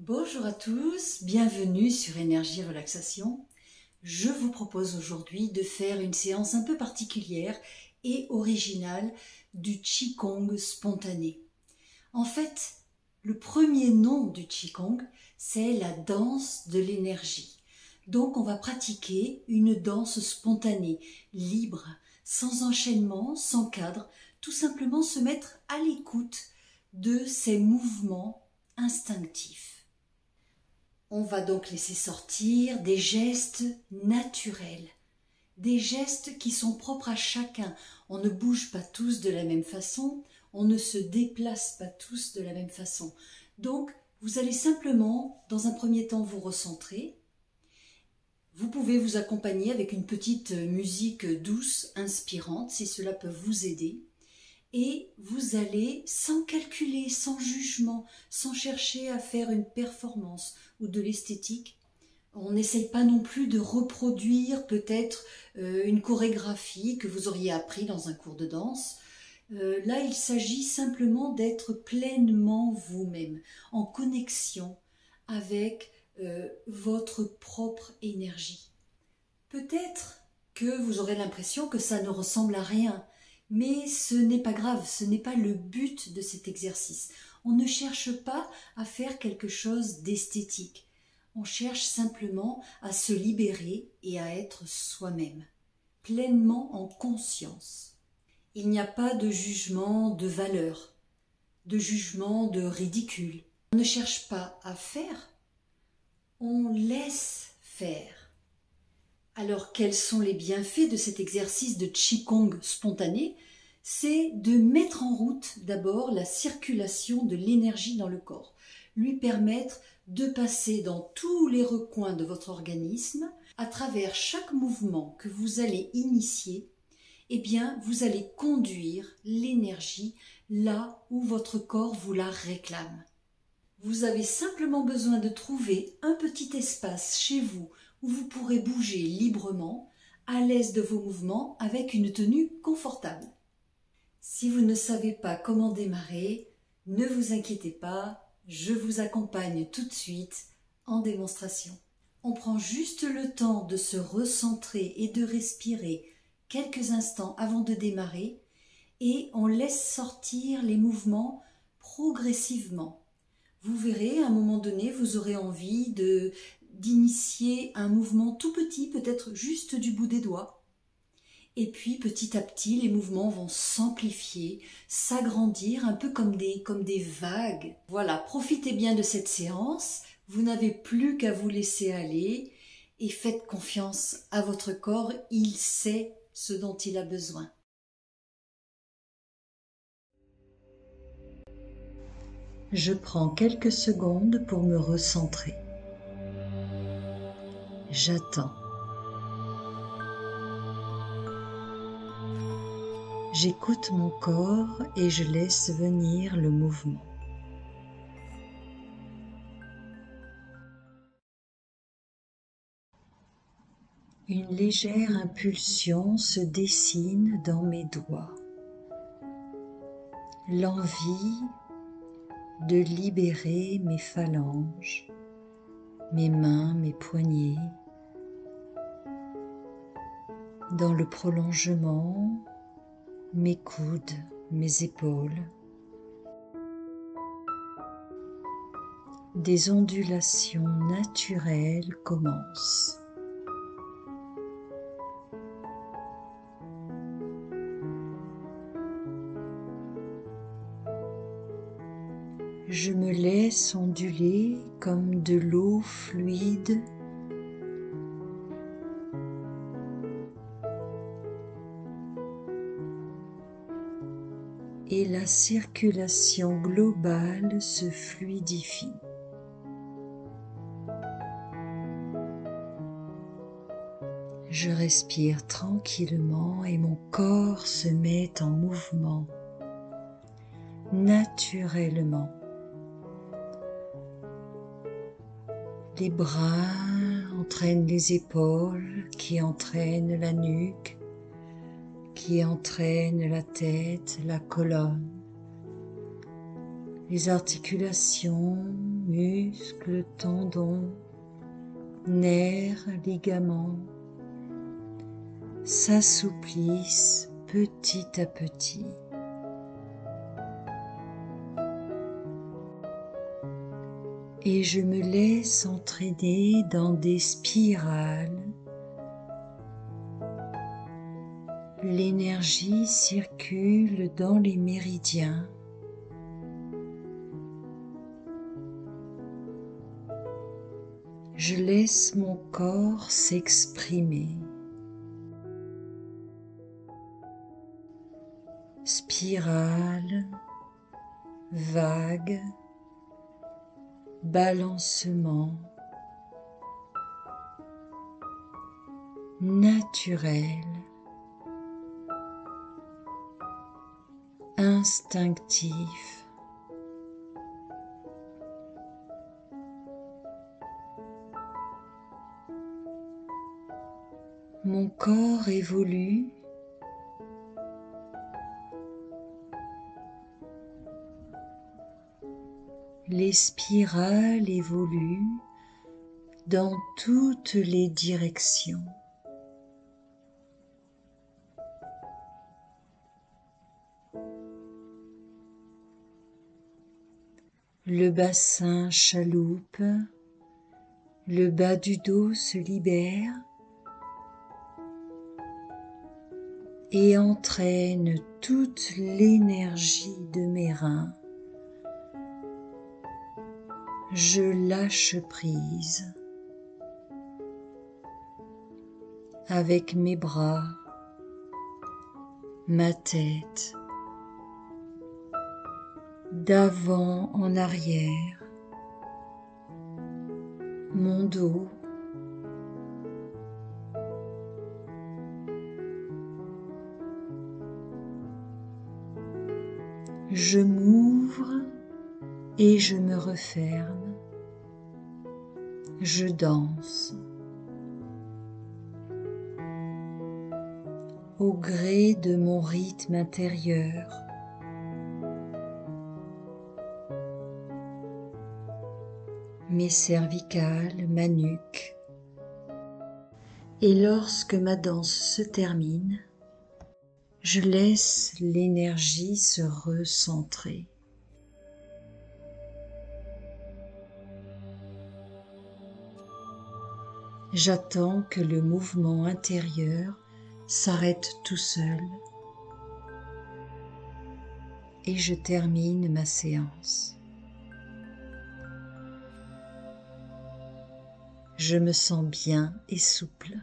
Bonjour à tous, bienvenue sur Énergie Relaxation. Je vous propose aujourd'hui de faire une séance un peu particulière et originale du Qigong spontané. En fait, le premier nom du Qigong, c'est la danse de l'énergie. Donc on va pratiquer une danse spontanée, libre, sans enchaînement, sans cadre, tout simplement se mettre à l'écoute de ces mouvements instinctifs. On va donc laisser sortir des gestes naturels, des gestes qui sont propres à chacun. On ne bouge pas tous de la même façon, on ne se déplace pas tous de la même façon. Donc, vous allez simplement, dans un premier temps, vous recentrer. Vous pouvez vous accompagner avec une petite musique douce, inspirante, si cela peut vous aider. Et vous allez, sans calculer, sans jugement, sans chercher à faire une performance ou de l'esthétique, on n'essaye pas non plus de reproduire peut-être une chorégraphie que vous auriez appris dans un cours de danse. Là, il s'agit simplement d'être pleinement vous-même, en connexion avec votre propre énergie. Peut-être que vous aurez l'impression que ça ne ressemble à rien, mais ce n'est pas grave, ce n'est pas le but de cet exercice. On ne cherche pas à faire quelque chose d'esthétique. On cherche simplement à se libérer et à être soi-même, pleinement en conscience. Il n'y a pas de jugement de valeur, de jugement de ridicule. On ne cherche pas à faire, on laisse faire. Alors, quels sont les bienfaits de cet exercice de Qigong spontané? C'est de mettre en route d'abord la circulation de l'énergie dans le corps, lui permettre de passer dans tous les recoins de votre organisme. À travers chaque mouvement que vous allez initier, eh bien, vous allez conduire l'énergie là où votre corps vous la réclame. Vous avez simplement besoin de trouver un petit espace chez vous où vous pourrez bouger librement, à l'aise de vos mouvements, avec une tenue confortable. Si vous ne savez pas comment démarrer, ne vous inquiétez pas, je vous accompagne tout de suite en démonstration. On prend juste le temps de se recentrer et de respirer quelques instants avant de démarrer et on laisse sortir les mouvements progressivement. Vous verrez, à un moment donné, vous aurez envie d'initier un mouvement tout petit, peut-être juste du bout des doigts. Et puis, petit à petit, les mouvements vont s'amplifier, s'agrandir, un peu comme des vagues. Voilà, profitez bien de cette séance. Vous n'avez plus qu'à vous laisser aller et faites confiance à votre corps. Il sait ce dont il a besoin. Je prends quelques secondes pour me recentrer. J'attends. J'écoute mon corps et je laisse venir le mouvement. Une légère impulsion se dessine dans mes doigts. L'envie de libérer mes phalanges, mes mains, mes poignets. Dans le prolongement, mes coudes, mes épaules. Des ondulations naturelles commencent. Je me laisse onduler comme de l'eau fluide. Et la circulation globale se fluidifie. Je respire tranquillement et mon corps se met en mouvement naturellement. Les bras entraînent les épaules qui entraînent la nuque, qui entraînent la tête, la colonne. Les articulations muscles, tendons, nerfs, ligaments s'assouplissent petit à petit. Et je me laisse entraîner dans des spirales. L'énergie circule dans les méridiens. Je laisse mon corps s'exprimer. Spirale, vague, balancement, naturel, instinctif. Mon corps évolue. Les spirales évoluent dans toutes les directions. Le bassin chaloupe, le bas du dos se libère et entraîne toute l'énergie de mes reins. Je lâche prise avec mes bras, ma tête, d'avant en arrière, mon dos, je m'ouvre et je me referme, je danse. Au gré de mon rythme intérieur. Mes cervicales, ma nuque. Et lorsque ma danse se termine, je laisse l'énergie se recentrer. J'attends que le mouvement intérieur s'arrête tout seul et je termine ma séance. Je me sens bien et souple.